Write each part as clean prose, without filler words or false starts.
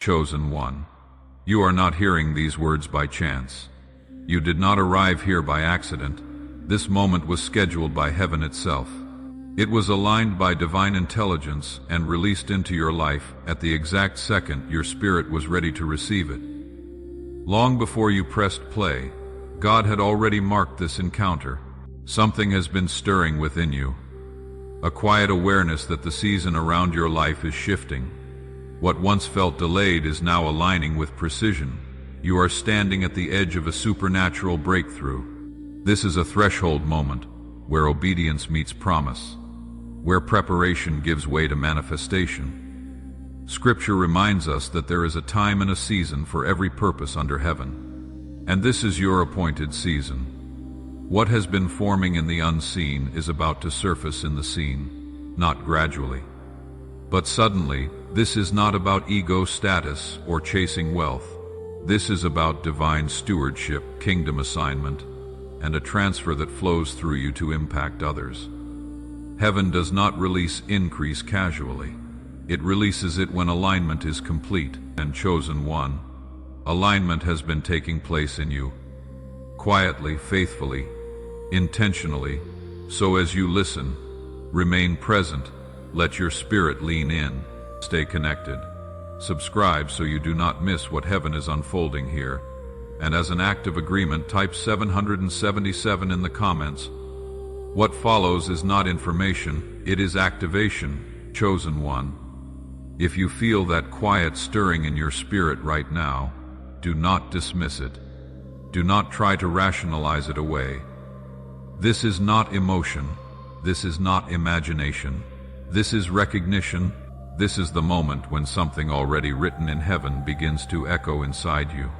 Chosen one. You are not hearing these words by chance. You did not arrive here by accident. This moment was scheduled by heaven itself. It was aligned by divine intelligence and released into your life at the exact second your spirit was ready to receive it. Long before you pressed play, God had already marked this encounter. Something has been stirring within you. A quiet awareness that the season around your life is shifting. What once felt delayed is now aligning with precision. You are standing at the edge of a supernatural breakthrough. This is a threshold moment where obedience meets promise, where preparation gives way to manifestation. Scripture reminds us that there is a time and a season for every purpose under heaven. And this is your appointed season. What has been forming in the unseen is about to surface in the seen, not gradually, but suddenly. This is not about ego status or chasing wealth. This is about divine stewardship, kingdom assignment, and a transfer that flows through you to impact others. Heaven does not release increase casually. It releases it when alignment is complete. And chosen one, alignment has been taking place in you, quietly, faithfully, intentionally. So as you listen, remain present, let your spirit lean in. Stay connected. Subscribe so you do not miss what heaven is unfolding here. And as an act of agreement, type 777 in the comments. What follows is not information, it is activation. Chosen one. If you feel that quiet stirring in your spirit right now, do not dismiss it. Do not try to rationalize it away. This is not emotion. This is not imagination. This is recognition. This is the moment when something already written in heaven begins to echo inside you.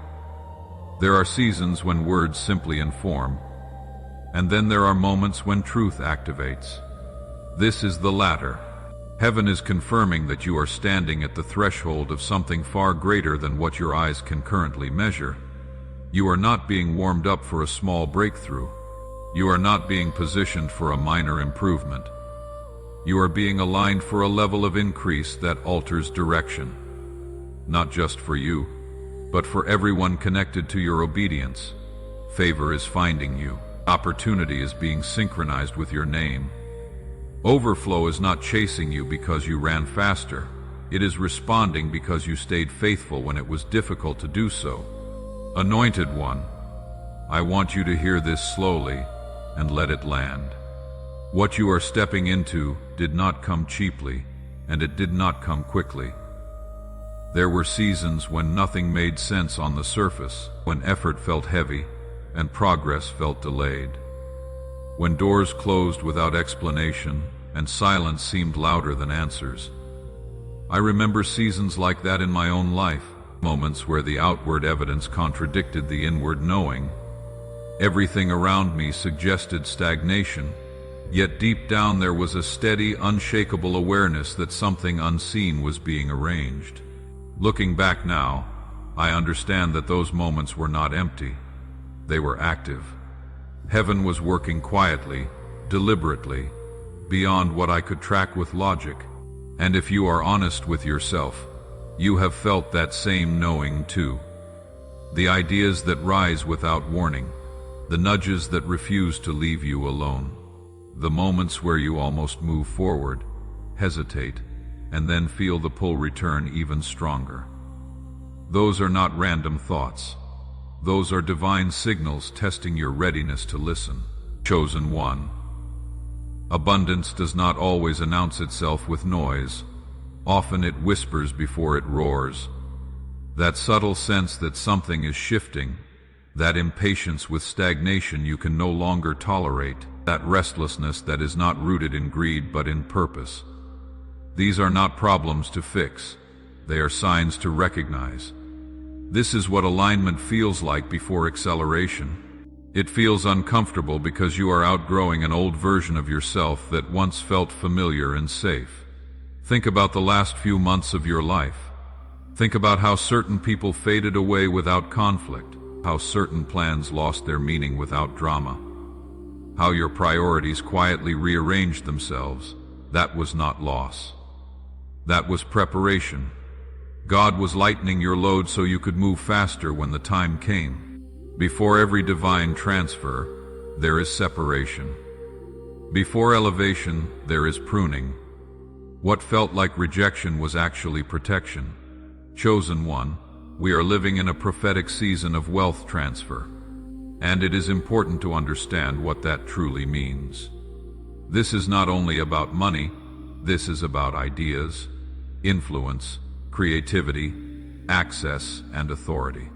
There are seasons when words simply inform, and then there are moments when truth activates. This is the latter. Heaven is confirming that you are standing at the threshold of something far greater than what your eyes can currently measure. You are not being warmed up for a small breakthrough. You are not being positioned for a minor improvement. You are being aligned for a level of increase that alters direction. Not just for you, but for everyone connected to your obedience. Favor is finding you. Opportunity is being synchronized with your name. Overflow is not chasing you because you ran faster. It is responding because you stayed faithful when it was difficult to do so. Anointed one, I want you to hear this slowly and let it land. What you are stepping into did not come cheaply, and it did not come quickly. There were seasons when nothing made sense on the surface, when effort felt heavy and progress felt delayed, when doors closed without explanation and silence seemed louder than answers. I remember seasons like that in my own life, moments where the outward evidence contradicted the inward knowing. Everything around me suggested stagnation. Yet deep down there was a steady, unshakable awareness that something unseen was being arranged. Looking back now, I understand that those moments were not empty. They were active. Heaven was working quietly, deliberately, beyond what I could track with logic. And if you are honest with yourself, you have felt that same knowing too. The ideas that rise without warning, the nudges that refuse to leave you alone. The moments where you almost move forward, hesitate, and then feel the pull return even stronger. Those are not random thoughts. Those are divine signals testing your readiness to listen. Chosen one. Abundance does not always announce itself with noise. Often it whispers before it roars. That subtle sense that something is shifting, that impatience with stagnation you can no longer tolerate, that restlessness that is not rooted in greed but in purpose. These are not problems to fix. They are signs to recognize. This is what alignment feels like before acceleration. It feels uncomfortable because you are outgrowing an old version of yourself that once felt familiar and safe. Think about the last few months of your life. Think about how certain people faded away without conflict, how certain plans lost their meaning without drama, how your priorities quietly rearranged themselves. That was not loss. That was preparation. God was lightening your load so you could move faster when the time came. Before every divine transfer, there is separation. Before elevation, there is pruning. What felt like rejection was actually protection. Chosen one, we are living in a prophetic season of wealth transfer, and it is important to understand what that truly means. This is not only about money, this is about ideas, influence, creativity, access, and authority.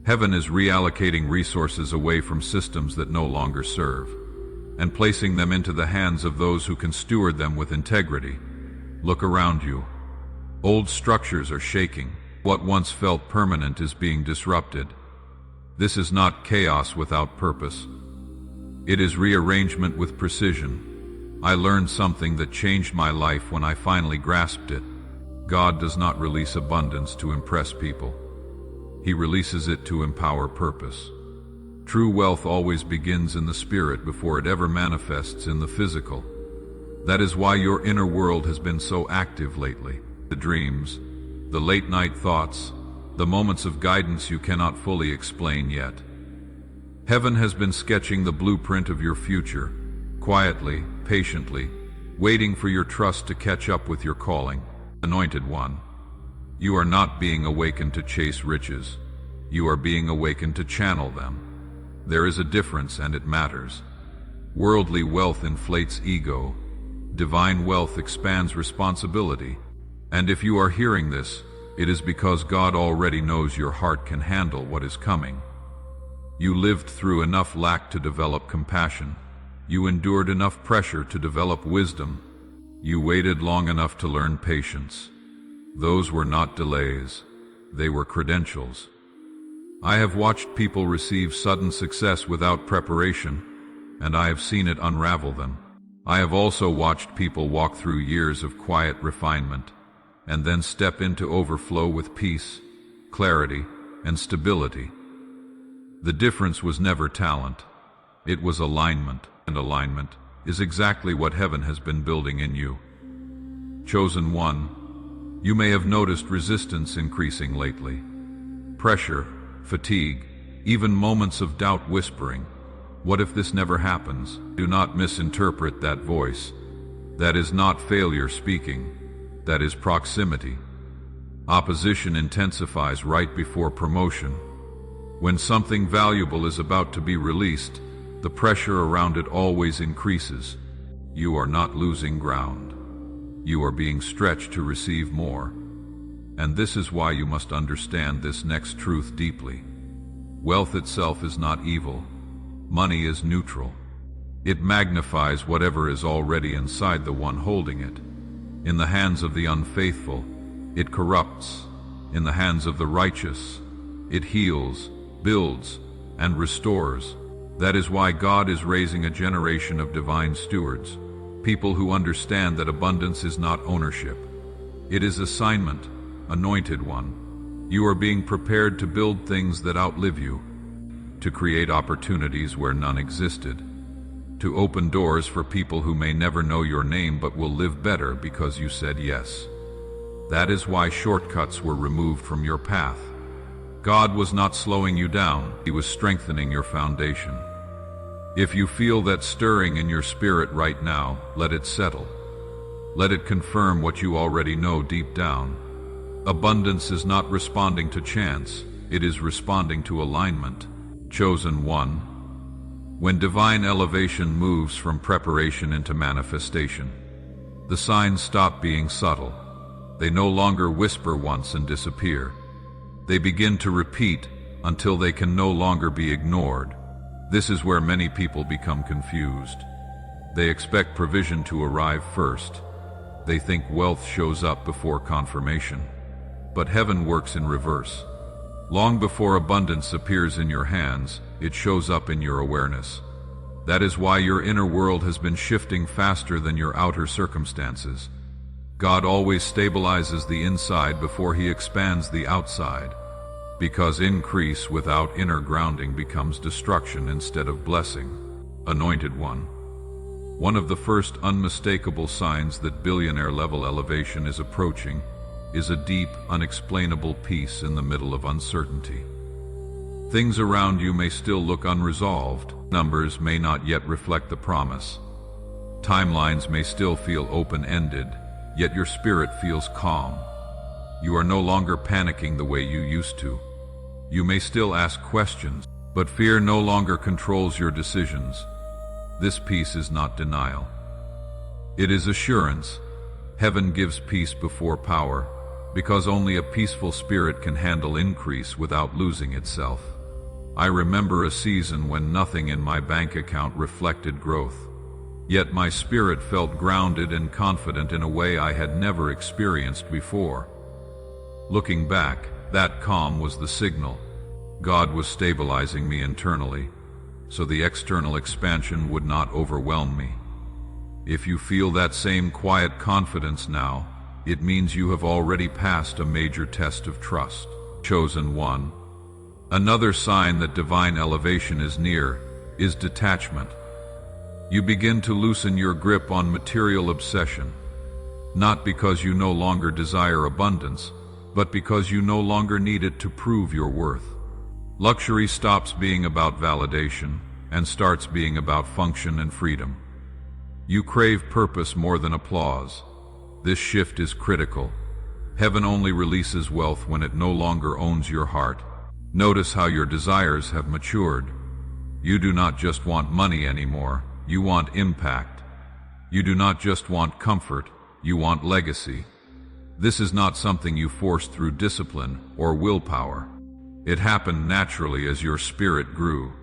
Heaven is reallocating resources away from systems that no longer serve, and placing them into the hands of those who can steward them with integrity. Look around you. Old structures are shaking. What once felt permanent is being disrupted. This is not chaos without purpose. It is rearrangement with precision. I learned something that changed my life when I finally grasped it. God does not release abundance to impress people. He releases it to empower purpose. True wealth always begins in the spirit before it ever manifests in the physical. That is why your inner world has been so active lately. The dreams, the late-night thoughts, the moments of guidance you cannot fully explain yet. Heaven has been sketching the blueprint of your future, quietly, patiently, waiting for your trust to catch up with your calling. Anointed one, you are not being awakened to chase riches. You are being awakened to channel them. There is a difference, and it matters. Worldly wealth inflates ego. Divine wealth expands responsibility. And if you are hearing this, it is because God already knows your heart can handle what is coming. You lived through enough lack to develop compassion. You endured enough pressure to develop wisdom. You waited long enough to learn patience. Those were not delays. They were credentials. I have watched people receive sudden success without preparation, and I have seen it unravel them. I have also watched people walk through years of quiet refinement, and then step into overflow with peace, clarity, and stability. The difference was never talent. It was alignment, and alignment is exactly what heaven has been building in you. Chosen one, you may have noticed resistance increasing lately. Pressure, fatigue, even moments of doubt whispering, "What if this never happens?" Do not misinterpret that voice. That is not failure speaking. That is proximity. Opposition intensifies right before promotion. When something valuable is about to be released, the pressure around it always increases. You are not losing ground. You are being stretched to receive more. And this is why you must understand this next truth deeply. Wealth itself is not evil. Money is neutral. It magnifies whatever is already inside the one holding it. In the hands of the unfaithful, it corrupts. In the hands of the righteous, it heals, builds, and restores. That is why God is raising a generation of divine stewards, people who understand that abundance is not ownership. It is assignment. Anointed one, you are being prepared to build things that outlive you, to create opportunities where none existed, to open doors for people who may never know your name but will live better because you said yes. That is why shortcuts were removed from your path. God was not slowing you down, He was strengthening your foundation. If you feel that stirring in your spirit right now, let it settle. Let it confirm what you already know deep down. Abundance is not responding to chance, it is responding to alignment. Chosen one, when divine elevation moves from preparation into manifestation, the signs stop being subtle. They no longer whisper once and disappear. They begin to repeat until they can no longer be ignored. This is where many people become confused. They expect provision to arrive first. They think wealth shows up before confirmation. But heaven works in reverse. Long before abundance appears in your hands, it shows up in your awareness. That is why your inner world has been shifting faster than your outer circumstances. God always stabilizes the inside before He expands the outside, because increase without inner grounding becomes destruction instead of blessing. Anointed one, one of the first unmistakable signs that billionaire-level elevation is approaching is a deep, unexplainable peace in the middle of uncertainty. Things around you may still look unresolved. Numbers may not yet reflect the promise. Timelines may still feel open-ended, yet your spirit feels calm. You are no longer panicking the way you used to. You may still ask questions, but fear no longer controls your decisions. This peace is not denial. It is assurance. Heaven gives peace before power, because only a peaceful spirit can handle increase without losing itself. I remember a season when nothing in my bank account reflected growth. Yet my spirit felt grounded and confident in a way I had never experienced before. Looking back, that calm was the signal. God was stabilizing me internally, so the external expansion would not overwhelm me. If you feel that same quiet confidence now, it means you have already passed a major test of trust. Chosen one. Another sign that divine elevation is near is detachment. You begin to loosen your grip on material obsession, not because you no longer desire abundance, but because you no longer need it to prove your worth. Luxury stops being about validation and starts being about function and freedom. You crave purpose more than applause. This shift is critical. Heaven only releases wealth when it no longer owns your heart. Notice how your desires have matured. You do not just want money anymore, you want impact. You do not just want comfort, you want legacy. This is not something you forced through discipline or willpower. It happened naturally as your spirit grew.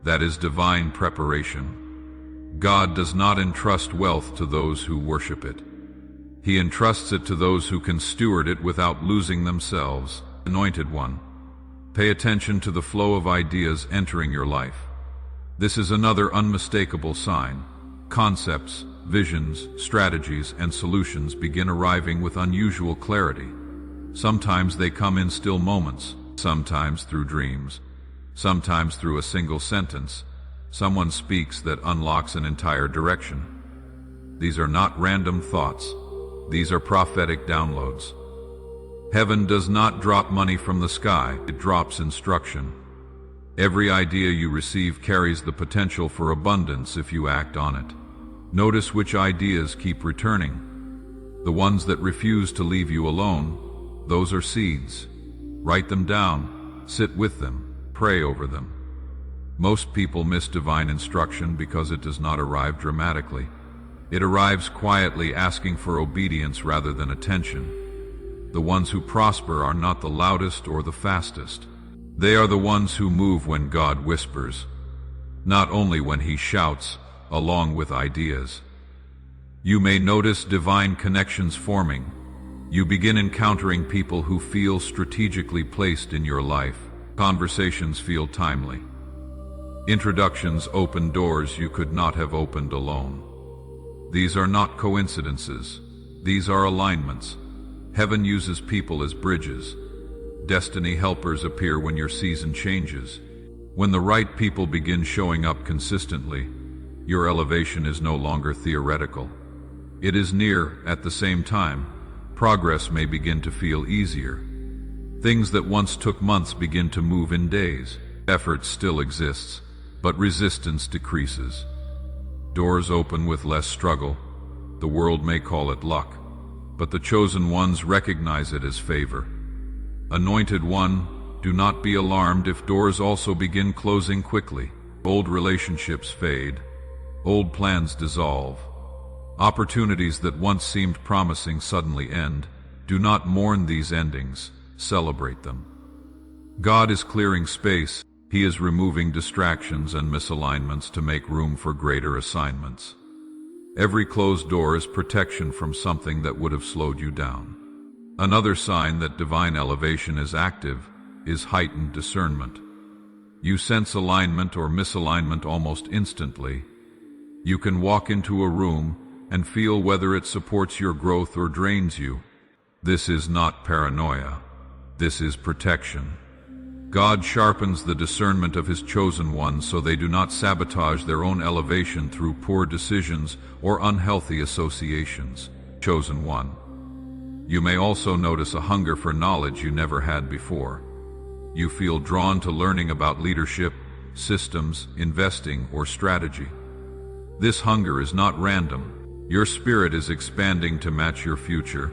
That is divine preparation. God does not entrust wealth to those who worship it. He entrusts it to those who can steward it without losing themselves. Anointed one. Pay attention to the flow of ideas entering your life. This is another unmistakable sign. Concepts, visions, strategies, and solutions begin arriving with unusual clarity. Sometimes they come in still moments, sometimes through dreams, sometimes through a single sentence. Someone speaks that unlocks an entire direction. These are not random thoughts. These are prophetic downloads. Heaven does not drop money from the sky, it drops instruction. Every idea you receive carries the potential for abundance if you act on it. Notice which ideas keep returning. The ones that refuse to leave you alone, those are seeds. Write them down, sit with them, pray over them. Most people miss divine instruction because it does not arrive dramatically. It arrives quietly, asking for obedience rather than attention. The ones who prosper are not the loudest or the fastest. They are the ones who move when God whispers, not only when He shouts, along with ideas. You may notice divine connections forming. You begin encountering people who feel strategically placed in your life. Conversations feel timely. Introductions open doors you could not have opened alone. These are not coincidences. These are alignments. Heaven uses people as bridges. Destiny helpers appear when your season changes. When the right people begin showing up consistently, your elevation is no longer theoretical. It is near. At the same time, progress may begin to feel easier. Things that once took months begin to move in days. Effort still exists, but resistance decreases. Doors open with less struggle. The world may call it luck, but the chosen ones recognize it as favor. Anointed one, do not be alarmed if doors also begin closing quickly. Old relationships fade. Old plans dissolve. Opportunities that once seemed promising suddenly end. Do not mourn these endings, celebrate them. God is clearing space. He is removing distractions and misalignments to make room for greater assignments. Every closed door is protection from something that would have slowed you down. Another sign that divine elevation is active is heightened discernment. You sense alignment or misalignment almost instantly. You can walk into a room and feel whether it supports your growth or drains you. This is not paranoia. This is protection. God sharpens the discernment of His chosen ones so they do not sabotage their own elevation through poor decisions or unhealthy associations. Chosen one. You may also notice a hunger for knowledge you never had before. You feel drawn to learning about leadership, systems, investing, or strategy. This hunger is not random. Your spirit is expanding to match your future.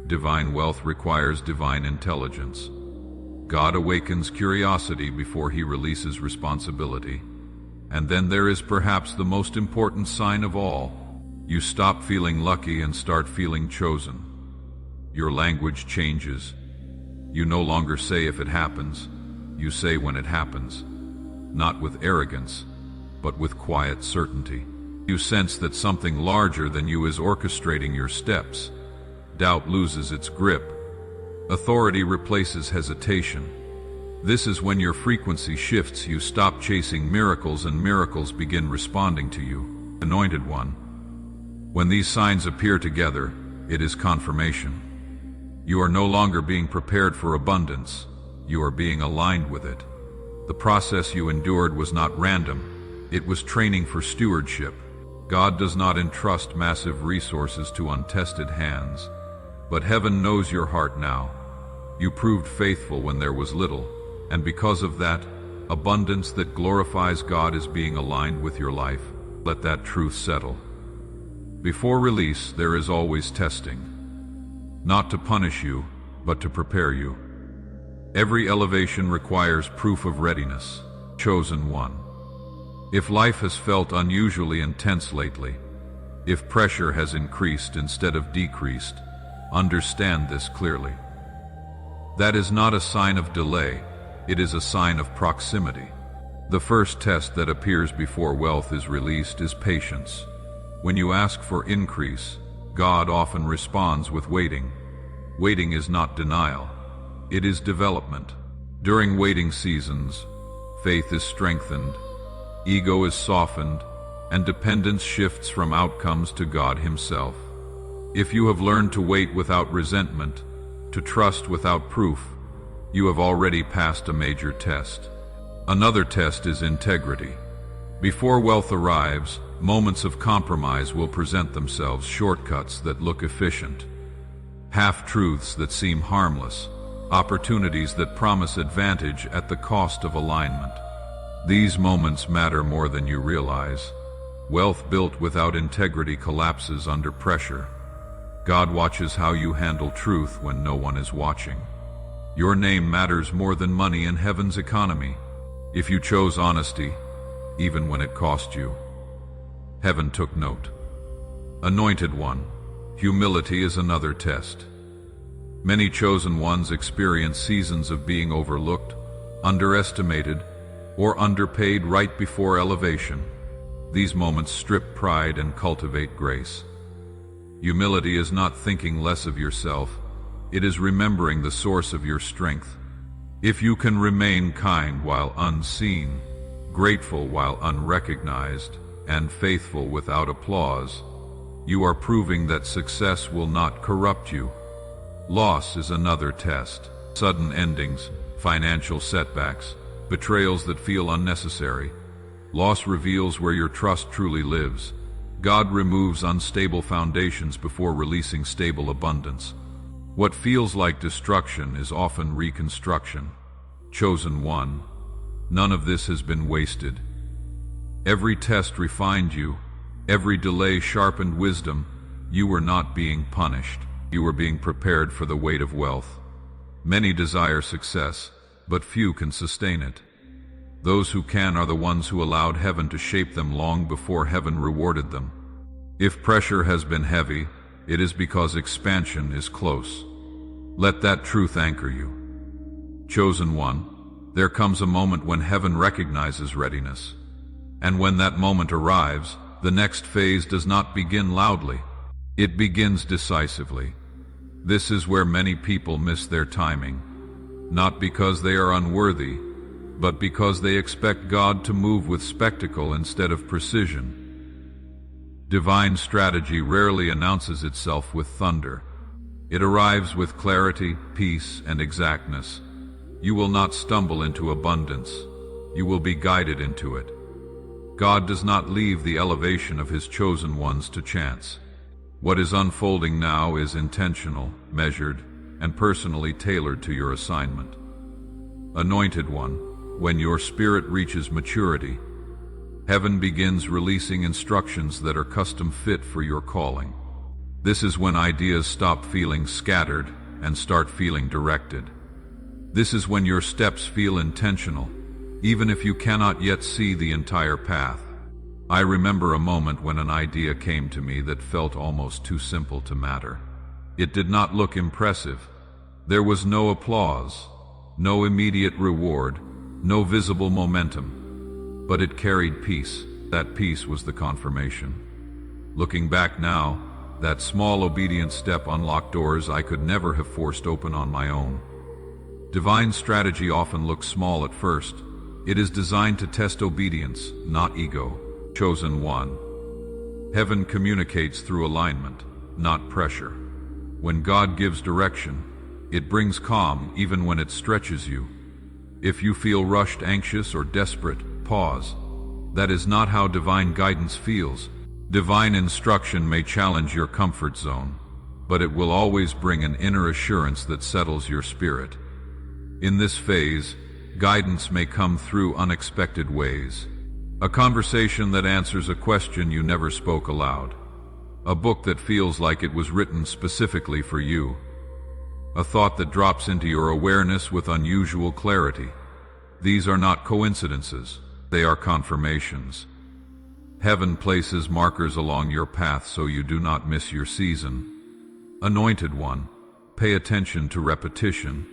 Divine wealth requires divine intelligence. God awakens curiosity before he releases responsibility. And then there is perhaps the most important sign of all. You stop feeling lucky and start feeling chosen. Your language changes. You no longer say if it happens, you say when it happens. Not with arrogance, but with quiet certainty. You sense that something larger than you is orchestrating your steps. Doubt loses its grip. Authority replaces hesitation. This is when your frequency shifts. You stop chasing miracles and miracles begin responding to you. Anointed One. When these signs appear together, it is confirmation. You are no longer being prepared for abundance. You are being aligned with it. The process you endured was not random. It was training for stewardship. God does not entrust massive resources to untested hands. But heaven knows your heart now. You proved faithful when there was little, and because of that, abundance that glorifies God is being aligned with your life. Let that truth settle. Before release, there is always testing. Not to punish you, but to prepare you. Every elevation requires proof of readiness. Chosen One. If life has felt unusually intense lately, if pressure has increased instead of decreased, understand this clearly. That is not a sign of delay, it is a sign of proximity. The first test that appears before wealth is released is patience. When you ask for increase, God often responds with waiting. Waiting is not denial, it is development. During waiting seasons, faith is strengthened, ego is softened, and dependence shifts from outcomes to God Himself. If you have learned to wait without resentment, to trust without proof, you have already passed a major test. Another test is integrity. Before wealth arrives, moments of compromise will present themselves, shortcuts that look efficient, half-truths that seem harmless, opportunities that promise advantage at the cost of alignment. These moments matter more than you realize. Wealth built without integrity collapses under pressure. God watches how you handle truth when no one is watching. Your name matters more than money in heaven's economy. If you chose honesty, even when it cost you, heaven took note. Anointed One. Humility is another test. Many chosen ones experience seasons of being overlooked, underestimated, or underpaid right before elevation. These moments strip pride and cultivate grace. Humility is not thinking less of yourself, it is remembering the source of your strength. If you can remain kind while unseen, grateful while unrecognized, and faithful without applause, you are proving that success will not corrupt you. Loss is another test. Sudden endings, financial setbacks, betrayals that feel unnecessary. Loss reveals where your trust truly lives. God removes unstable foundations before releasing stable abundance. What feels like destruction is often reconstruction. Chosen One. None of this has been wasted. Every test refined you. Every delay sharpened wisdom. You were not being punished. You were being prepared for the weight of wealth. Many desire success, but few can sustain it. Those who can are the ones who allowed heaven to shape them long before heaven rewarded them. If pressure has been heavy, it is because expansion is close. Let that truth anchor you. Chosen One. There comes a moment when heaven recognizes readiness. And when that moment arrives, the next phase does not begin loudly. It begins decisively. This is where many people miss their timing, not because they are unworthy, but because they expect God to move with spectacle instead of precision. Divine strategy rarely announces itself with thunder. It arrives with clarity, peace, and exactness. You will not stumble into abundance. You will be guided into it. God does not leave the elevation of His chosen ones to chance. What is unfolding now is intentional, measured, and personally tailored to your assignment. Anointed one, when your spirit reaches maturity, heaven begins releasing instructions that are custom fit for your calling. This is when ideas stop feeling scattered and start feeling directed. This is when your steps feel intentional, even if you cannot yet see the entire path. I remember a moment when an idea came to me that felt almost too simple to matter. It did not look impressive. There was no applause, no immediate reward, no visible momentum. But it carried peace. That peace was the confirmation. Looking back now, that small obedient step unlocked doors I could never have forced open on my own. Divine strategy often looks small at first. It is designed to test obedience, not ego. Chosen one. Heaven communicates through alignment, not pressure. When God gives direction, it brings calm even when it stretches you. If you feel rushed, anxious, or desperate, pause. That is not how divine guidance feels. Divine instruction may challenge your comfort zone, but it will always bring an inner assurance that settles your spirit. In this phase, guidance may come through unexpected ways. A conversation that answers a question you never spoke aloud. A book that feels like it was written specifically for you. A thought that drops into your awareness with unusual clarity. These are not coincidences, they are confirmations. Heaven places markers along your path so you do not miss your season. Anointed one, pay attention to repetition.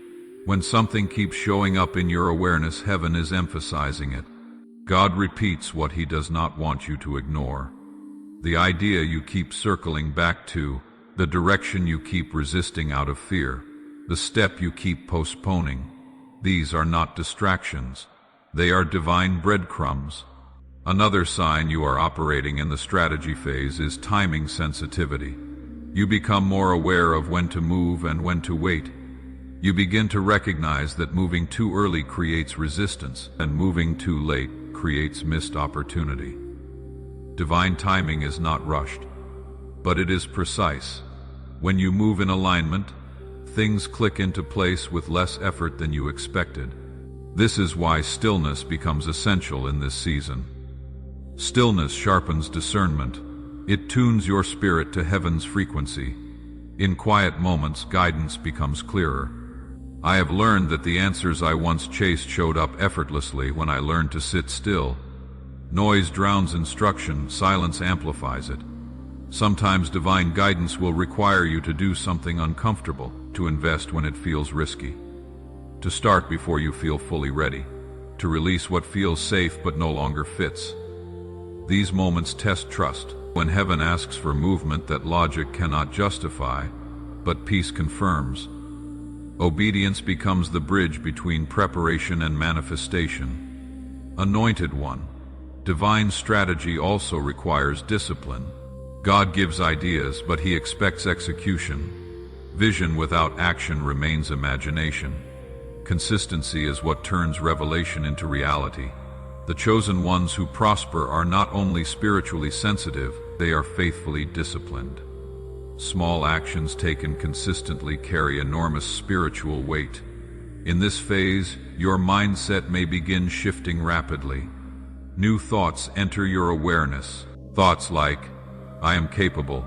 When something keeps showing up in your awareness, heaven is emphasizing it. God repeats what he does not want you to ignore. The idea you keep circling back to, the direction you keep resisting out of fear, the step you keep postponing. These are not distractions. They are divine breadcrumbs. Another sign you are operating in the strategy phase is timing sensitivity. You become more aware of when to move and when to wait. You begin to recognize that moving too early creates resistance, and moving too late creates missed opportunity. Divine timing is not rushed, but it is precise. When you move in alignment, things click into place with less effort than you expected. This is why stillness becomes essential in this season. Stillness sharpens discernment. It tunes your spirit to heaven's frequency. In quiet moments, guidance becomes clearer. I have learned that the answers I once chased showed up effortlessly when I learned to sit still. Noise drowns instruction, silence amplifies it. Sometimes divine guidance will require you to do something uncomfortable, to invest when it feels risky, to start before you feel fully ready, to release what feels safe but no longer fits. These moments test trust. When heaven asks for movement that logic cannot justify, but peace confirms, obedience becomes the bridge between preparation and manifestation. Anointed one, divine strategy also requires discipline. God gives ideas, but he expects execution. Vision without action remains imagination. Consistency is what turns revelation into reality. The chosen ones who prosper are not only spiritually sensitive, they are faithfully disciplined. Small actions taken consistently carry enormous spiritual weight. In this phase, your mindset may begin shifting rapidly. New thoughts enter your awareness. Thoughts like, I am capable,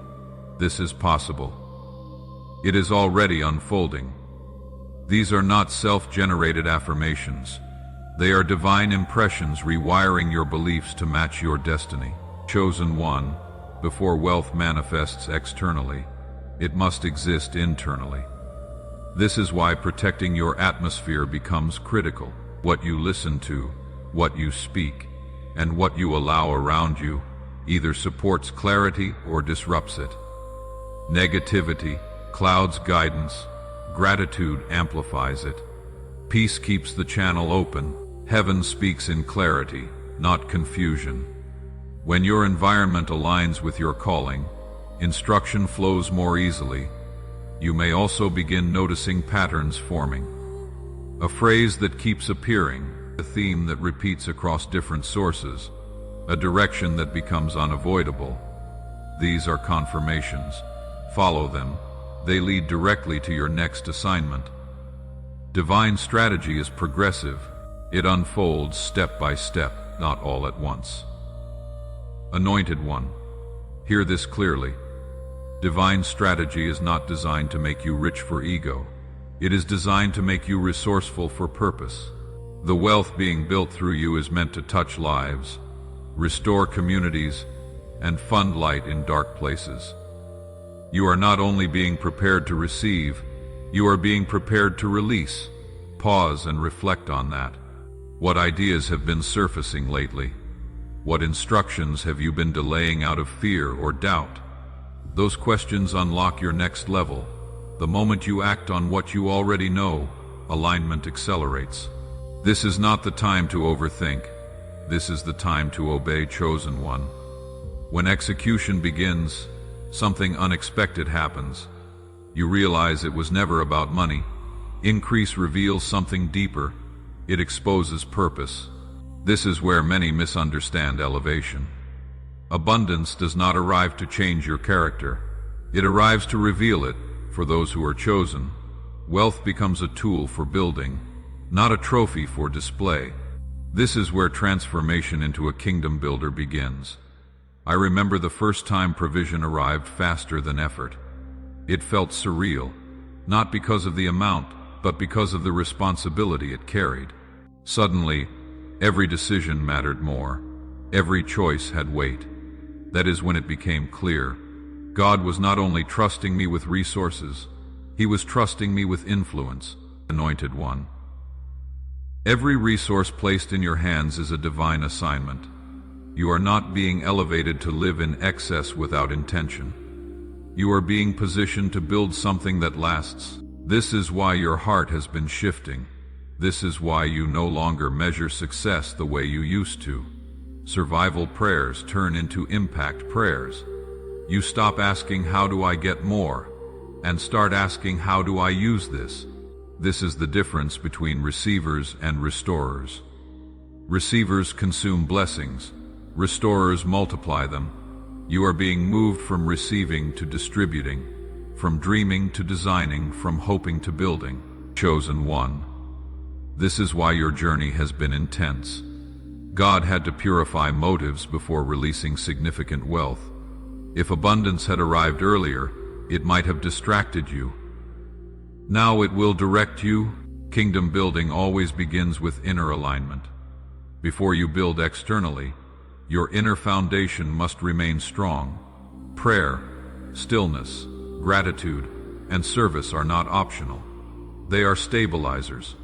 this is possible, it is already unfolding. These are not self-generated affirmations. They are divine impressions rewiring your beliefs to match your destiny. Chosen one, before wealth manifests externally, it must exist internally. This is why protecting your atmosphere becomes critical. What you listen to, what you speak, and what you allow around you either supports clarity or disrupts it. Negativity clouds guidance, gratitude amplifies it. Peace keeps the channel open. Heaven speaks in clarity, not confusion. When your environment aligns with your calling, instruction flows more easily. You may also begin noticing patterns forming. A phrase that keeps appearing, a theme that repeats across different sources, a direction that becomes unavoidable. These are confirmations. Follow them. They lead directly to your next assignment. Divine strategy is progressive. It unfolds step by step, not all at once. Anointed One, hear this clearly. Divine strategy is not designed to make you rich for ego. It is designed to make you resourceful for purpose. The wealth being built through you is meant to touch lives, restore communities, and fund light in dark places. You are not only being prepared to receive, you are being prepared to release. Pause and reflect on that. What ideas have been surfacing lately? What instructions have you been delaying out of fear or doubt? Those questions unlock your next level. The moment you act on what you already know, alignment accelerates. This is not the time to overthink. This is the time to obey, Chosen One. When execution begins, something unexpected happens. You realize it was never about money. Increase reveals something deeper. It exposes purpose. This is where many misunderstand elevation. Abundance does not arrive to change your character. It arrives to reveal it for those who are chosen. Wealth becomes a tool for building, not a trophy for display. This is where transformation into a kingdom builder begins. I remember the first time provision arrived faster than effort. It felt surreal, not because of the amount, but because of the responsibility it carried. Suddenly, every decision mattered more. Every choice had weight. That is when it became clear. God was not only trusting me with resources, He was trusting me with influence. Anointed One, every resource placed in your hands is a divine assignment. You are not being elevated to live in excess without intention. You are being positioned to build something that lasts. This is why your heart has been shifting. This is why you no longer measure success the way you used to. Survival prayers turn into impact prayers. You stop asking, "How do I get more?" and start asking, "How do I use this?" This is the difference between receivers and restorers. Receivers consume blessings. Restorers multiply them. You are being moved from receiving to distributing, from dreaming to designing, from hoping to building. Chosen One, this is why your journey has been intense. God had to purify motives before releasing significant wealth. If abundance had arrived earlier, it might have distracted you. Now it will direct you. Kingdom building always begins with inner alignment. Before you build externally, your inner foundation must remain strong. Prayer, stillness, gratitude, and service are not optional. They are stabilizers.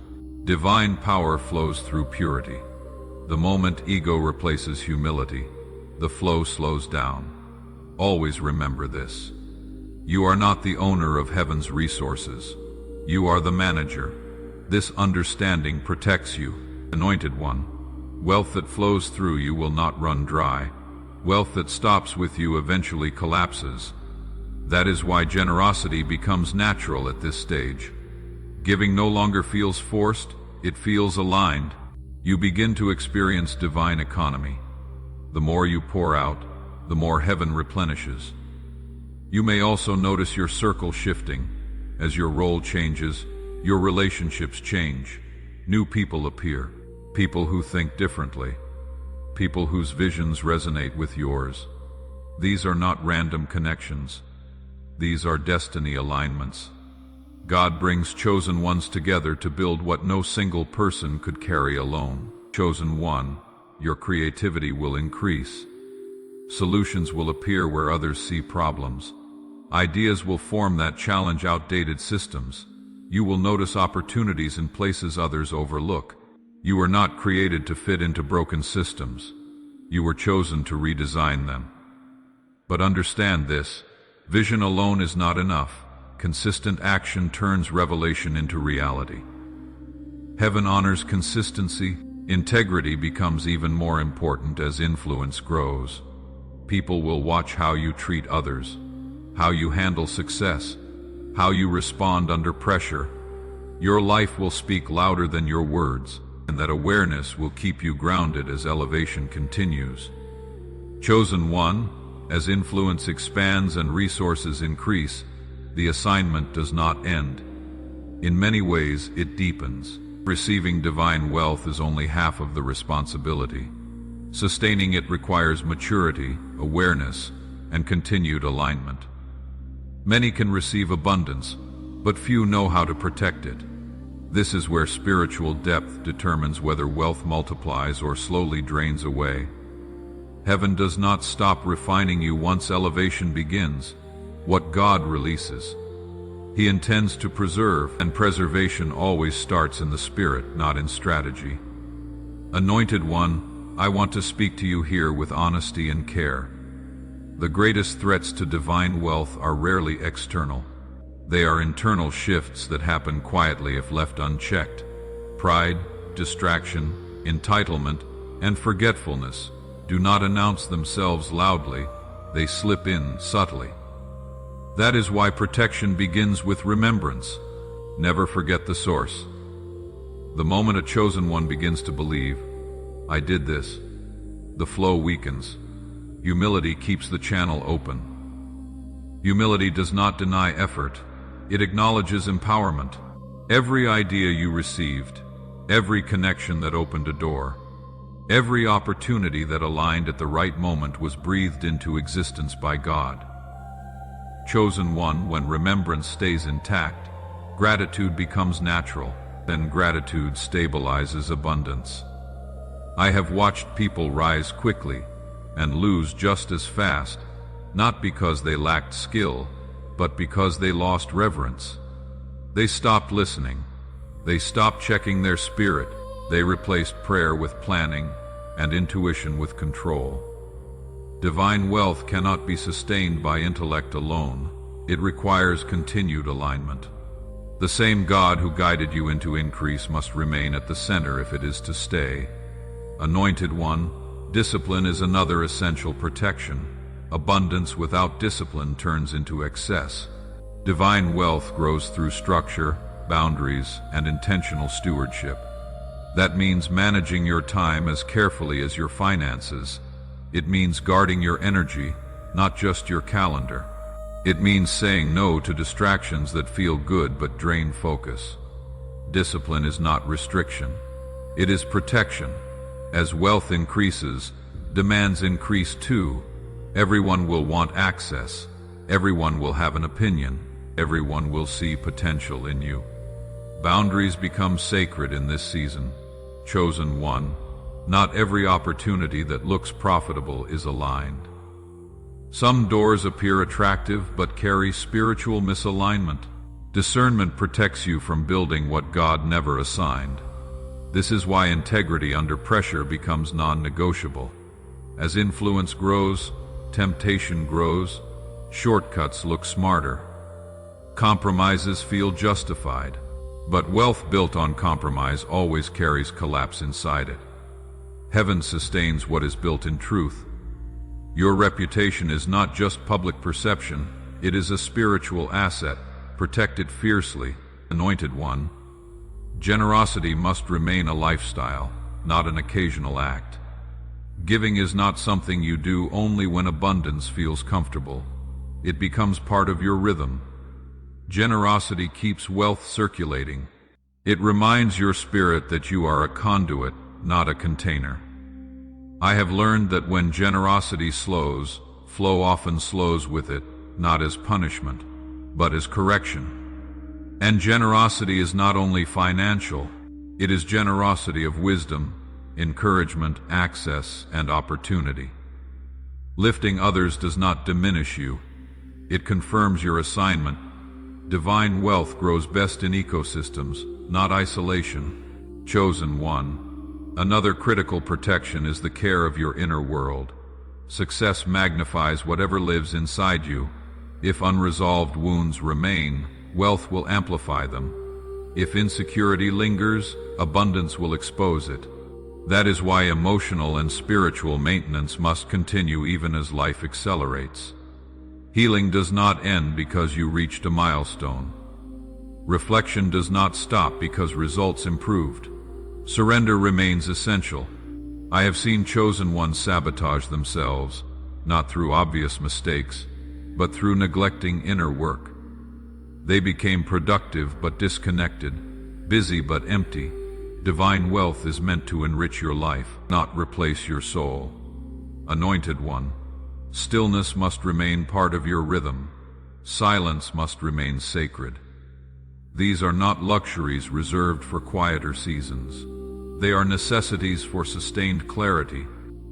Divine power flows through purity. The moment ego replaces humility, the flow slows down. Always remember this. You are not the owner of heaven's resources. You are the manager. This understanding protects you. Anointed One, wealth that flows through you will not run dry. Wealth that stops with you eventually collapses. That is why generosity becomes natural at this stage. Giving no longer feels forced, it feels aligned. You begin to experience divine economy. The more you pour out, the more heaven replenishes. You may also notice your circle shifting. As your role changes, your relationships change. New people appear. People who think differently. People whose visions resonate with yours. These are not random connections. These are destiny alignments. God brings chosen ones together to build what no single person could carry alone. Chosen One, your creativity will increase. Solutions will appear where others see problems. Ideas will form that challenge outdated systems. You will notice opportunities in places others overlook. You were not created to fit into broken systems. You were chosen to redesign them. But understand this, vision alone is not enough. Consistent action turns revelation into reality. Heaven honors consistency. Integrity becomes even more important as influence grows. People will watch how you treat others, how you handle success, how you respond under pressure. Your life will speak louder than your words, and that awareness will keep you grounded as elevation continues. Chosen One, As influence expands and resources increase, the assignment does not end. In many ways, it deepens. Receiving divine wealth is only half of the responsibility. Sustaining it requires maturity, awareness, and continued alignment. Many can receive abundance, but few know how to protect it. This is where spiritual depth determines whether wealth multiplies or slowly drains away. Heaven does not stop refining you once elevation begins. What God releases, He intends to preserve, and preservation always starts in the spirit, not in strategy. Anointed One, I want to speak to you here with honesty and care. The greatest threats to divine wealth are rarely external. They are internal shifts that happen quietly if left unchecked. Pride, distraction, entitlement, and forgetfulness do not announce themselves loudly, they slip in subtly. That is why protection begins with remembrance. Never forget the source. The moment a chosen one begins to believe, I did this, the flow weakens. Humility keeps the channel open. Humility does not deny effort, it acknowledges empowerment. Every idea you received, every connection that opened a door, every opportunity that aligned at the right moment was breathed into existence by God. Chosen one, when remembrance stays intact, gratitude becomes natural, then gratitude stabilizes abundance. I have watched people rise quickly and lose just as fast, not because they lacked skill, but because they lost reverence. They stopped listening. They stopped checking their spirit. They replaced prayer with planning and intuition with control. Divine wealth cannot be sustained by intellect alone. It requires continued alignment. The same God who guided you into increase must remain at the center if it is to stay. Anointed One, discipline is another essential protection. Abundance without discipline turns into excess. Divine wealth grows through structure, boundaries, and intentional stewardship. That means managing your time as carefully as your finances. It means guarding your energy, not just your calendar. It means saying no to distractions that feel good but drain focus. Discipline is not restriction. It is protection. As wealth increases, demands increase too. Everyone will want access. Everyone will have an opinion. Everyone will see potential in you. Boundaries become sacred in this season. Chosen one, not every opportunity that looks profitable is aligned. Some doors appear attractive but carry spiritual misalignment. Discernment protects you from building what God never assigned. This is why integrity under pressure becomes non-negotiable. As influence grows, temptation grows, shortcuts look smarter. Compromises feel justified, but wealth built on compromise always carries collapse inside it. Heaven sustains what is built in truth. Your reputation is not just public perception, it is a spiritual asset. Protect it fiercely, Anointed One. Generosity must remain a lifestyle, not an occasional act. Giving is not something you do only when abundance feels comfortable. It becomes part of your rhythm. Generosity keeps wealth circulating. It reminds your spirit that you are a conduit, not a container. I have learned that when generosity slows, flow often slows with it, not as punishment, but as correction. And generosity is not only financial, it is generosity of wisdom, encouragement, access, and opportunity. Lifting others does not diminish you. It confirms your assignment. Divine wealth grows best in ecosystems, not isolation. Chosen one. Another critical protection is the care of your inner world. Success magnifies whatever lives inside you. If unresolved wounds remain, wealth will amplify them. If insecurity lingers, abundance will expose it. That is why emotional and spiritual maintenance must continue even as life accelerates. Healing does not end because you reached a milestone. Reflection does not stop because results improved. Surrender remains essential. I have seen chosen ones sabotage themselves, not through obvious mistakes, but through neglecting inner work. They became productive but disconnected, busy but empty. Divine wealth is meant to enrich your life, not replace your soul. Anointed one, stillness must remain part of your rhythm. Silence must remain sacred. These are not luxuries reserved for quieter seasons. They are necessities for sustained clarity.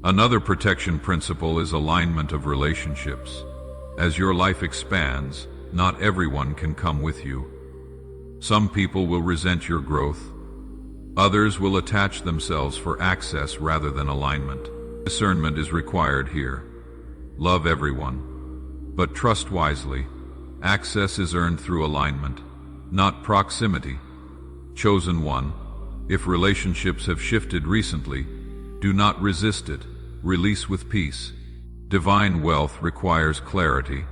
Another protection principle is alignment of relationships. As your life expands, not everyone can come with you. Some people will resent your growth. Others will attach themselves for access rather than alignment. Discernment is required here. Love everyone, but trust wisely. Access is earned through alignment, not proximity. Chosen one, if relationships have shifted recently, do not resist it. Release with peace. Divine wealth requires clarity,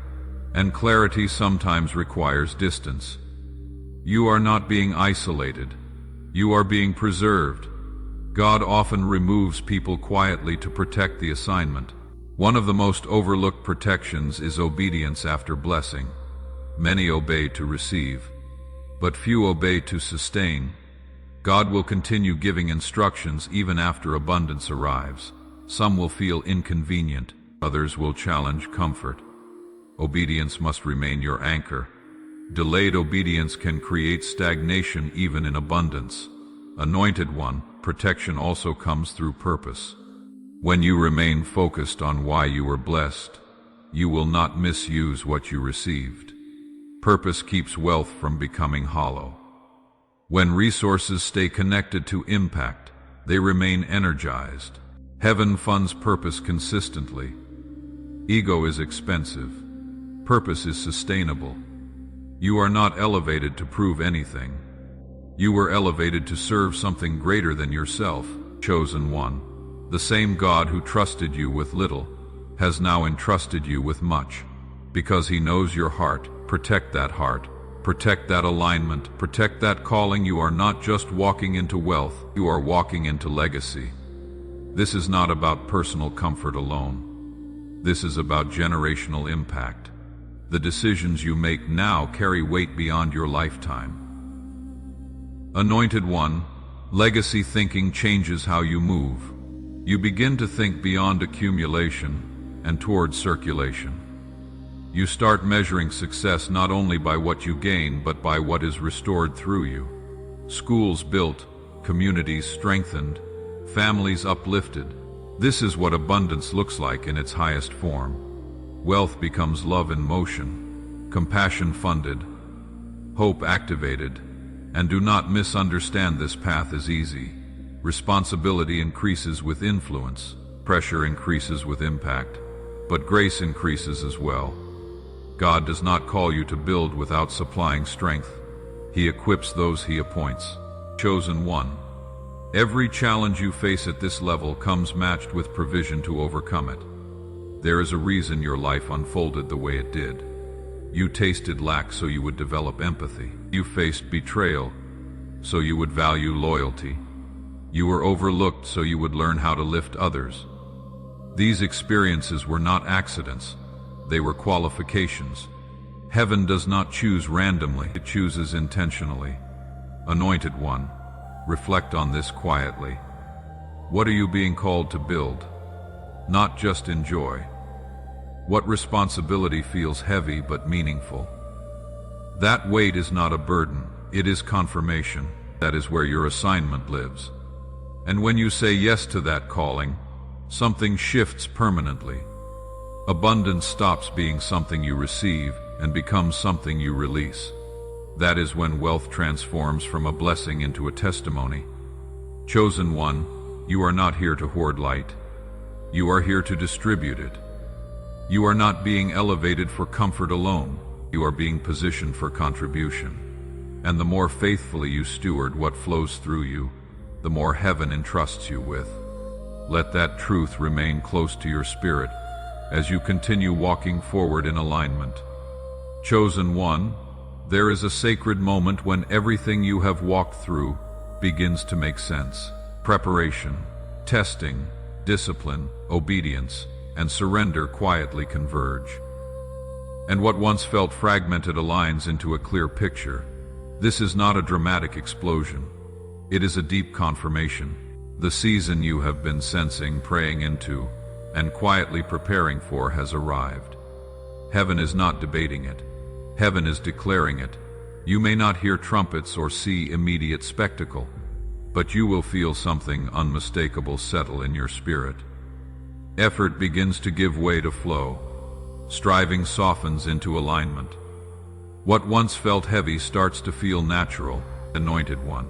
and clarity sometimes requires distance. You are not being isolated. You are being preserved. God often removes people quietly to protect the assignment. One of the most overlooked protections is obedience after blessing. Many obey to receive, but few obey to sustain. God will continue giving instructions even after abundance arrives. Some will feel inconvenient, others will challenge comfort. Obedience must remain your anchor. Delayed obedience can create stagnation even in abundance. Anointed one, protection also comes through purpose. When you remain focused on why you were blessed, you will not misuse what you received. Purpose keeps wealth from becoming hollow. When resources stay connected to impact, they remain energized. Heaven funds purpose consistently. Ego is expensive. Purpose is sustainable. You are not elevated to prove anything. You were elevated to serve something greater than yourself. Chosen one, the same God who trusted you with little has now entrusted you with much. Because he knows your heart, protect that heart. Protect that alignment. Protect that calling. You are not just walking into wealth, you are walking into legacy. This is not about personal comfort alone. This is about generational impact. The decisions you make now carry weight beyond your lifetime. Anointed one, legacy thinking changes how you move. You begin to think beyond accumulation and toward circulation. You start measuring success not only by what you gain, but by what is restored through you. Schools built, communities strengthened, families uplifted. This is what abundance looks like in its highest form. Wealth becomes love in motion, compassion funded, hope activated. And do not misunderstand this path is easy. Responsibility increases with influence, pressure increases with impact, but grace increases as well. God does not call you to build without supplying strength. He equips those he appoints. Chosen one, every challenge you face at this level comes matched with provision to overcome it. There is a reason your life unfolded the way it did. You tasted lack so you would develop empathy. You faced betrayal so you would value loyalty. You were overlooked so you would learn how to lift others. These experiences were not accidents. They were qualifications. Heaven does not choose randomly, it chooses intentionally. Anointed one, reflect on this quietly. What are you being called to build? Not just enjoy. What responsibility feels heavy but meaningful? That weight is not a burden, it is confirmation. That is where your assignment lives. And when you say yes to that calling, something shifts permanently. Abundance stops being something you receive and becomes something you release. That is when wealth transforms from a blessing into a testimony. Chosen one, you are not here to hoard light. You are here to distribute it. You are not being elevated for comfort alone. You are being positioned for contribution. And the more faithfully you steward what flows through you, the more heaven entrusts you with. Let that truth remain close to your spirit as you continue walking forward in alignment. Chosen one, there is a sacred moment when everything you have walked through begins to make sense. Preparation, testing, discipline, obedience. and surrender quietly converge. And what once felt fragmented aligns into a clear picture. This is not a dramatic explosion. It is a deep confirmation. The season you have been sensing, praying into, and quietly preparing for has arrived. Heaven is not debating it. Heaven is declaring it. You may not hear trumpets or see immediate spectacle, but you will feel something unmistakable settle in your spirit. Effort begins to give way to flow. Striving softens into alignment. What once felt heavy starts to feel natural, anointed one.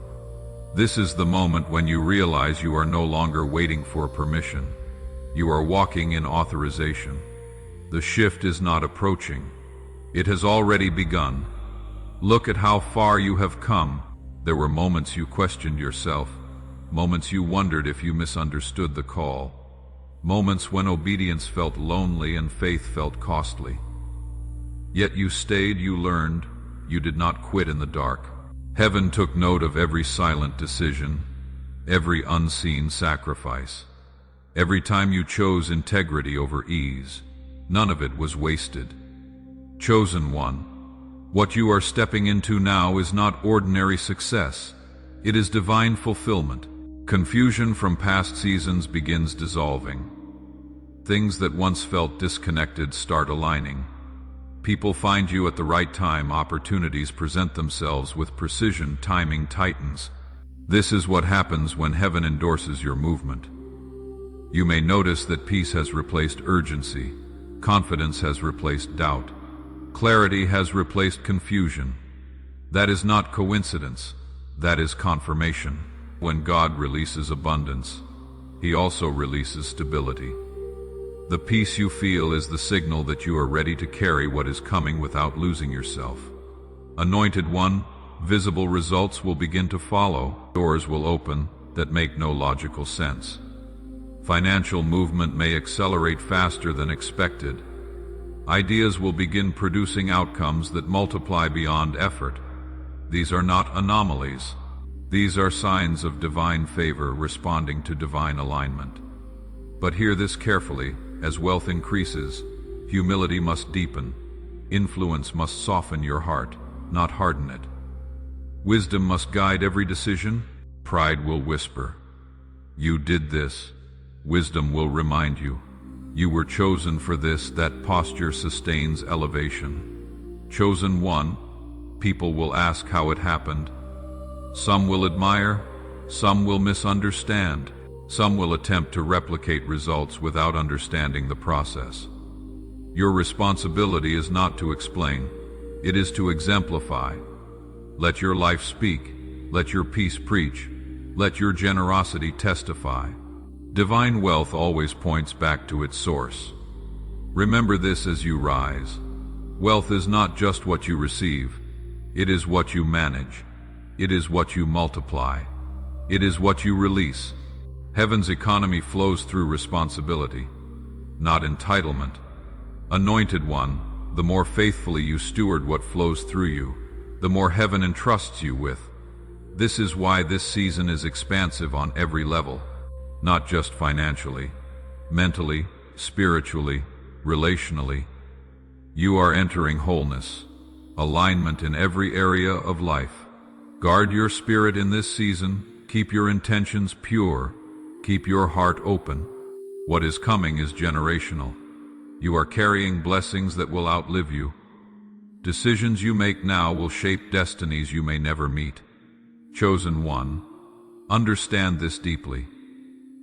This is the moment when you realize you are no longer waiting for permission. You are walking in authorization. The shift is not approaching. It has already begun. Look at how far you have come. There were moments you questioned yourself, moments you wondered if you misunderstood the call, moments when obedience felt lonely and faith felt costly. Yet you stayed, you learned, you did not quit in the dark. Heaven took note of every silent decision, every unseen sacrifice. Every time you chose integrity over ease, none of it was wasted. Chosen one, what you are stepping into now is not ordinary success. It is divine fulfillment. Confusion from past seasons begins dissolving. Things that once felt disconnected start aligning. People find you at the right time. Opportunities present themselves with precision. Timing tightens. This is what happens when heaven endorses your movement. You may notice that peace has replaced urgency. Confidence has replaced doubt. Clarity has replaced confusion. That is not coincidence. That is confirmation. When God releases abundance, He also releases stability. The peace you feel is the signal that you are ready to carry what is coming without losing yourself. Anointed one, visible results will begin to follow. Doors will open that make no logical sense. Financial movement may accelerate faster than expected. Ideas will begin producing outcomes that multiply beyond effort. These are not anomalies. These are signs of divine favor responding to divine alignment. But hear this carefully. As wealth increases, humility must deepen. Influence must soften your heart, not harden it. Wisdom must guide every decision. Pride will whisper, "You did this." Wisdom will remind you, "You were chosen for this." That posture sustains elevation. Chosen one, people will ask how it happened. Some will admire, some will misunderstand. Some will attempt to replicate results without understanding the process. Your responsibility is not to explain, it is to exemplify. Let your life speak, let your peace preach, let your generosity testify. Divine wealth always points back to its source. Remember this as you rise. Wealth is not just what you receive, it is what you manage. It is what you multiply. It is what you release. Heaven's economy flows through responsibility, not entitlement. Anointed one, the more faithfully you steward what flows through you, the more heaven entrusts you with. This is why this season is expansive on every level, not just financially, mentally, spiritually, relationally. You are entering wholeness, alignment in every area of life. Guard your spirit in this season. Keep your intentions pure. Keep your heart open. What is coming is generational. You are carrying blessings that will outlive you. Decisions you make now will shape destinies you may never meet. Chosen one, understand this deeply.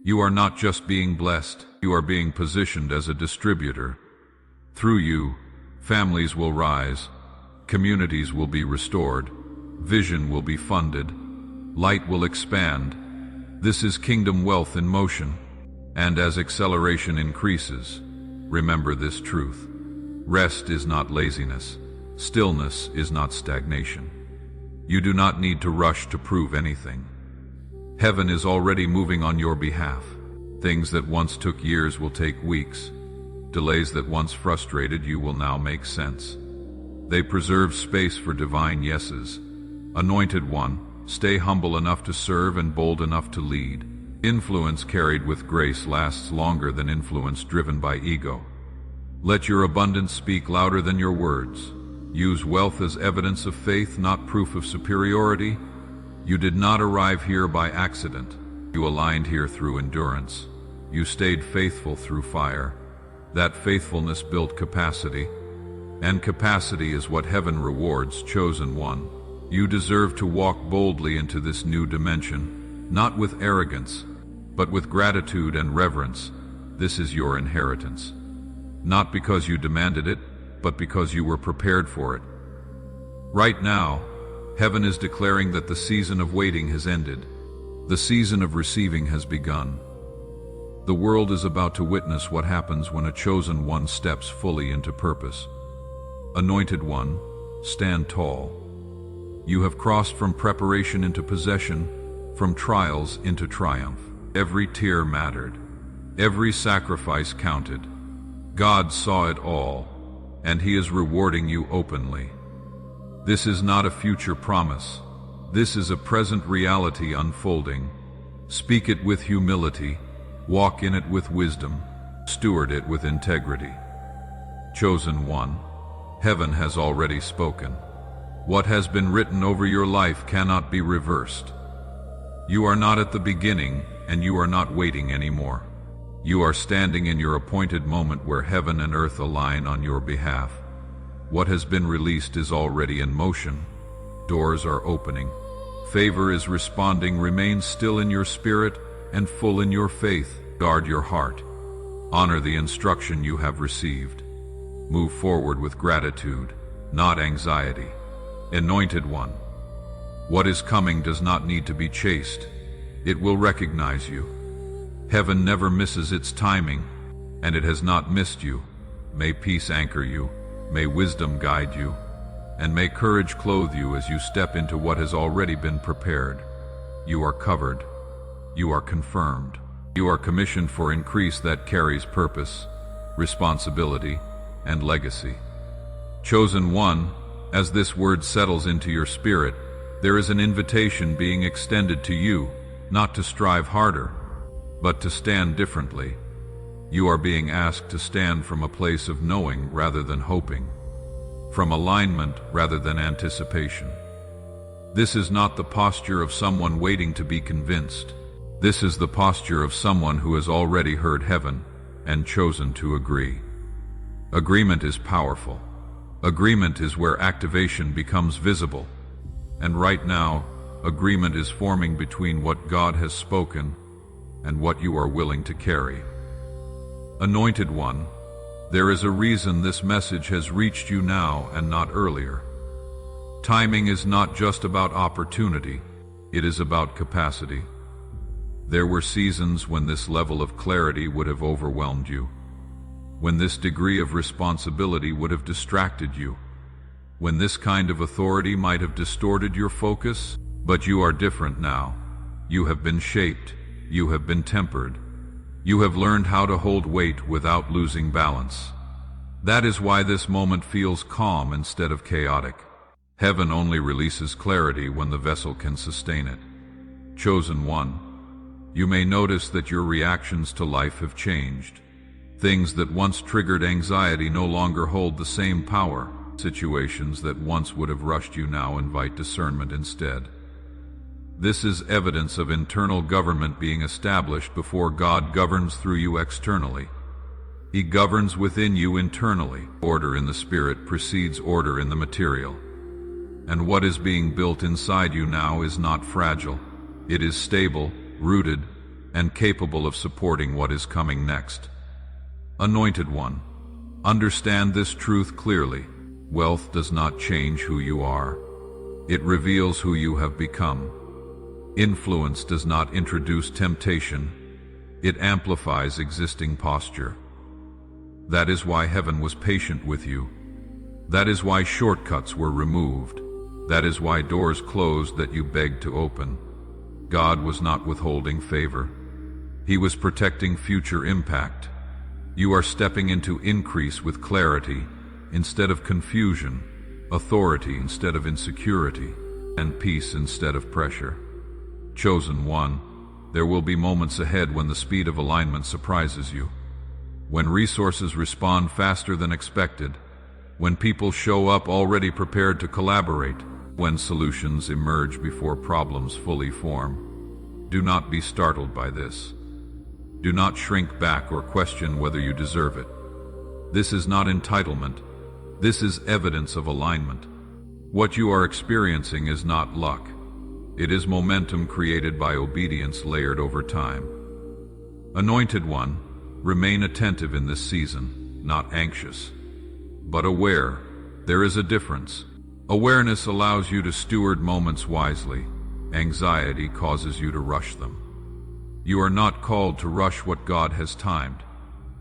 You are not just being blessed, you are being positioned as a distributor. Through you, families will rise, communities will be restored, vision will be funded, light will expand. This is kingdom wealth in motion, and as acceleration increases, remember this truth. Rest is not laziness. Stillness is not stagnation. You do not need to rush to prove anything. Heaven is already moving on your behalf. Things that once took years will take weeks. Delays that once frustrated you will now make sense. They preserve space for divine yeses. Anointed one, stay humble enough to serve and bold enough to lead. Influence carried with grace lasts longer than influence driven by ego. Let your abundance speak louder than your words. Use wealth as evidence of faith, not proof of superiority. You did not arrive here by accident. You aligned here through endurance. You stayed faithful through fire. That faithfulness built capacity, and capacity is what heaven rewards, chosen one. You deserve to walk boldly into this new dimension, not with arrogance, but with gratitude and reverence. This is your inheritance. Not because you demanded it, but because you were prepared for it. Right now, heaven is declaring that the season of waiting has ended. The season of receiving has begun. The world is about to witness what happens when a chosen one steps fully into purpose. Anointed one, stand tall. You have crossed from preparation into possession, from trials into triumph. Every tear mattered. Every sacrifice counted. God saw it all, and He is rewarding you openly. This is not a future promise. This is a present reality unfolding. Speak it with humility. Walk in it with wisdom. Steward it with integrity. Chosen one, heaven has already spoken. What has been written over your life cannot be reversed. You are not at the beginning, and you are not waiting anymore. You are standing in your appointed moment where heaven and earth align on your behalf. What has been released is already in motion. Doors are opening. Favor is responding. Remain still in your spirit and full in your faith. Guard your heart. Honor the instruction you have received. Move forward with gratitude, not anxiety. Anointed one, what is coming does not need to be chased. It will recognize you. Heaven never misses its timing, and it has not missed you. May peace anchor you, may wisdom guide you, and may courage clothe you as you step into what has already been prepared. You are covered. You are confirmed. You are commissioned for increase that carries purpose, responsibility, and legacy. Chosen one, as this word settles into your spirit, there is an invitation being extended to you, not to strive harder, but to stand differently. You are being asked to stand from a place of knowing rather than hoping, from alignment rather than anticipation. This is not the posture of someone waiting to be convinced. This is the posture of someone who has already heard heaven and chosen to agree. Agreement is powerful. Agreement is where activation becomes visible. And right now, agreement is forming between what God has spoken and what you are willing to carry. Anointed one, there is a reason this message has reached you now and not earlier. Timing is not just about opportunity, it is about capacity. There were seasons when this level of clarity would have overwhelmed you, when this degree of responsibility would have distracted you, when this kind of authority might have distorted your focus, but you are different now. You have been shaped, you have been tempered, you have learned how to hold weight without losing balance. That is why this moment feels calm instead of chaotic. Heaven only releases clarity when the vessel can sustain it. Chosen one, you may notice that your reactions to life have changed. Things that once triggered anxiety no longer hold the same power. Situations that once would have rushed you now invite discernment instead. This is evidence of internal government being established before God governs through you externally. He governs within you internally. Order in the spirit precedes order in the material. And what is being built inside you now is not fragile. It is stable, rooted, and capable of supporting what is coming next. Anointed one, understand this truth clearly. Wealth does not change who you are. It reveals who you have become. Influence does not introduce temptation. It amplifies existing posture. That is why heaven was patient with you. That is why shortcuts were removed. That is why doors closed that you begged to open. God was not withholding favor. He was protecting future impact. You are stepping into increase with clarity instead of confusion, authority instead of insecurity, and peace instead of pressure. Chosen one, There will be moments ahead when the speed of alignment surprises you, when resources respond faster than expected, when people show up already prepared to collaborate, when solutions emerge before problems fully form. Do not be startled by this. Do not shrink back or question whether you deserve it. This is not entitlement. This is evidence of alignment. What you are experiencing is not luck. It is momentum created by obedience layered over time. Anointed one, remain attentive in this season, not anxious, but aware. There is a difference. Awareness allows you to steward moments wisely. Anxiety causes you to rush them. You are not called to rush what God has timed.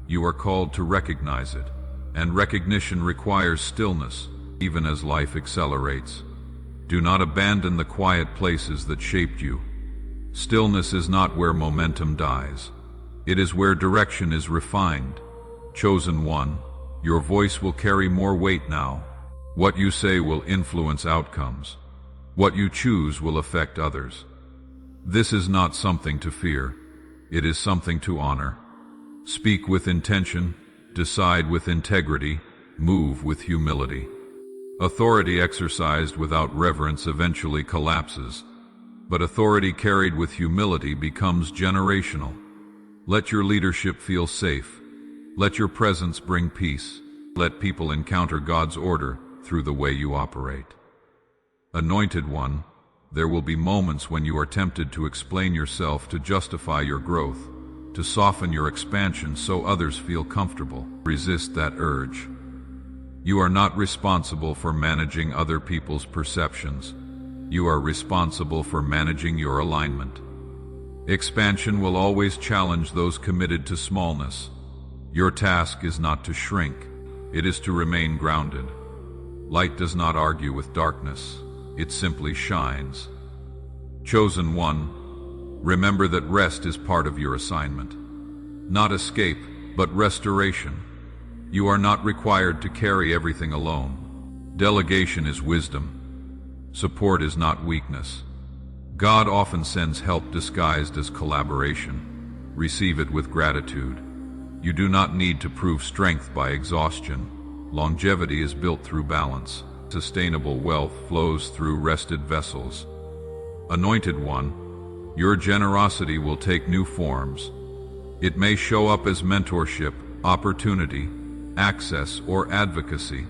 You are called to recognize it, and recognition requires stillness, even as life accelerates. Do not abandon the quiet places that shaped you. Stillness is not where momentum dies. It is where direction is refined. Chosen one, your voice will carry more weight now. What you say will influence outcomes. What you choose will affect others. This is not something to fear. It is something to honor. Speak with intention, decide with integrity, move with humility. Authority exercised without reverence eventually collapses, but authority carried with humility becomes generational. Let your leadership feel safe. Let your presence bring peace. Let people encounter God's order through the way you operate. Anointed one, there will be moments when you are tempted to explain yourself to justify your growth, to soften your expansion so others feel comfortable. Resist that urge. You are not responsible for managing other people's perceptions. You are responsible for managing your alignment. Expansion will always challenge those committed to smallness. Your task is not to shrink. It is to remain grounded. Light does not argue with darkness. It simply shines. Chosen one, remember that rest is part of your assignment. Not escape, but restoration. You are not required to carry everything alone. Delegation is wisdom. Support is not weakness. God often sends help disguised as collaboration. Receive it with gratitude. You do not need to prove strength by exhaustion. Longevity is built through balance. Sustainable wealth flows through rested vessels. Anointed one, your generosity will take new forms. It may show up as mentorship, opportunity, access, or advocacy.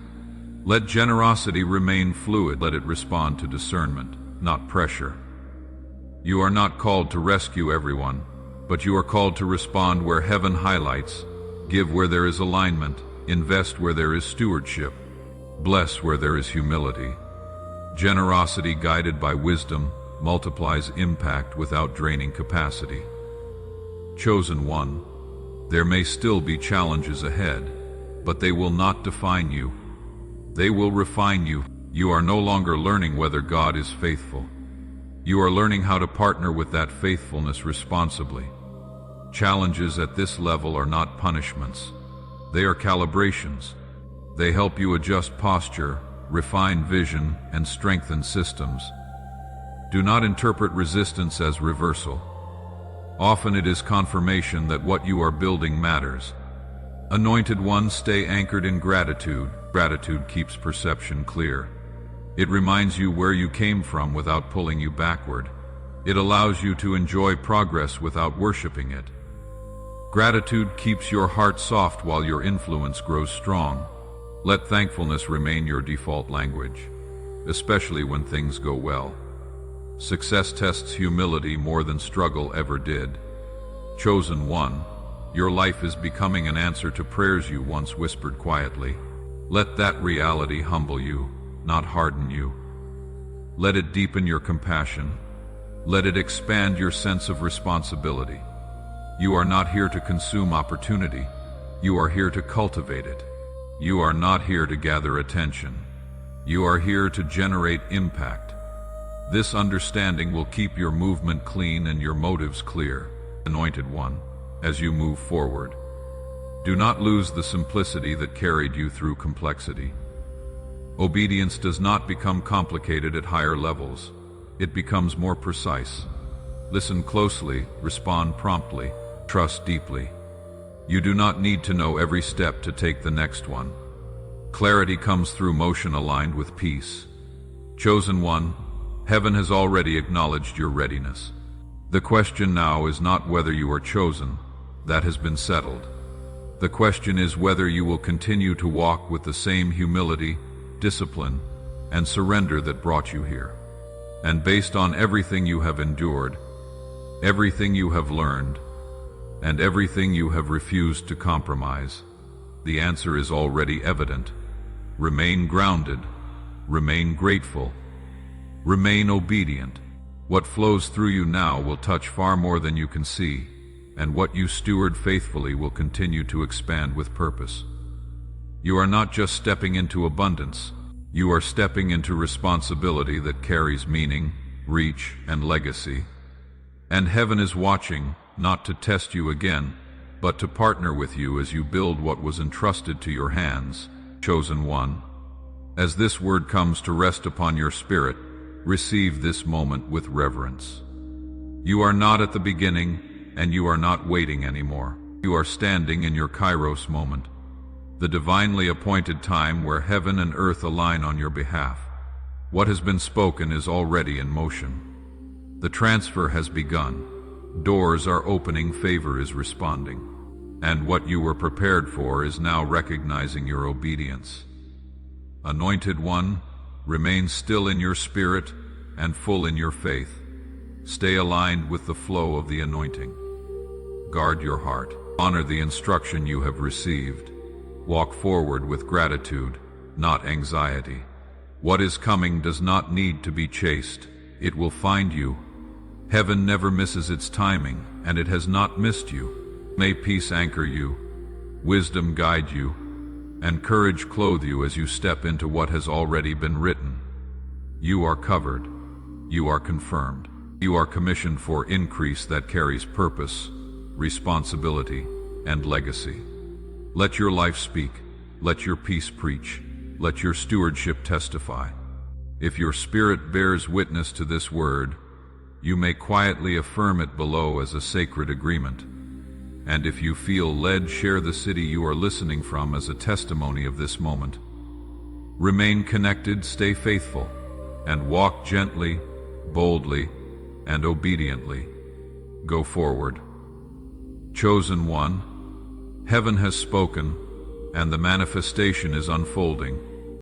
Let generosity remain fluid. Let it respond to discernment, not pressure. You are not called to rescue everyone, but you are called to respond where heaven highlights, give where there is alignment, invest where there is stewardship, bless where there is humility. Generosity guided by wisdom multiplies impact without draining capacity. Chosen one, there may still be challenges ahead, but they will not define you. They will refine you. You are no longer learning whether God is faithful. You are learning how to partner with that faithfulness responsibly. Challenges at this level are not punishments. They are calibrations. They help you adjust posture, refine vision, and strengthen systems. Do not interpret resistance as reversal. Often it is confirmation that what you are building matters. Anointed ones, stay anchored in gratitude. Gratitude keeps perception clear. It reminds you where you came from without pulling you backward. It allows you to enjoy progress without worshiping it. Gratitude keeps your heart soft while your influence grows strong. Let thankfulness remain your default language, especially when things go well. Success tests humility more than struggle ever did. Chosen one, your life is becoming an answer to prayers you once whispered quietly. Let that reality humble you, not harden you. Let it deepen your compassion. Let it expand your sense of responsibility. You are not here to consume opportunity. You are here to cultivate it. You are not here to gather attention. You are here to generate impact. This understanding will keep your movement clean and your motives clear. Anointed one, as you move forward, do not lose the simplicity that carried you through complexity. Obedience does not become complicated at higher levels. It becomes more precise. Listen closely, respond promptly, trust deeply. You do not need to know every step to take the next one. Clarity comes through motion aligned with peace. Chosen one, heaven has already acknowledged your readiness. The question now is not whether you are chosen, that has been settled. The question is whether you will continue to walk with the same humility, discipline, and surrender that brought you here. And based on everything you have endured, everything you have learned, and everything you have refused to compromise, the answer is already evident. Remain grounded, remain grateful, remain obedient. What flows through you now will touch far more than you can see, and what you steward faithfully will continue to expand with purpose. You are not just stepping into abundance, you are stepping into responsibility that carries meaning, reach, and legacy. And heaven is watching, not to test you again, but to partner with you as you build what was entrusted to your hands, chosen one. As this word comes to rest upon your spirit, receive this moment with reverence. You are not at the beginning, and you are not waiting anymore. You are standing in your Kairos moment, the divinely appointed time where heaven and earth align on your behalf. What has been spoken is already in motion. The transfer has begun. Doors are opening, favor is responding. And what you were prepared for is now recognizing your obedience. Anointed one, remain still in your spirit and full in your faith. Stay aligned with the flow of the anointing. Guard your heart. Honor the instruction you have received. Walk forward with gratitude, not anxiety. What is coming does not need to be chased. It will find you. Heaven never misses its timing, and it has not missed you. May peace anchor you, wisdom guide you, and courage clothe you as you step into what has already been written. You are covered. You are confirmed. You are commissioned for increase that carries purpose, responsibility, and legacy. Let your life speak. Let your peace preach. Let your stewardship testify. If your spirit bears witness to this word, you may quietly affirm it below as a sacred agreement. And if you feel led, share the city you are listening from as a testimony of this moment. Remain connected, stay faithful, and walk gently, boldly, and obediently. Go forward. Chosen one, heaven has spoken, and the manifestation is unfolding.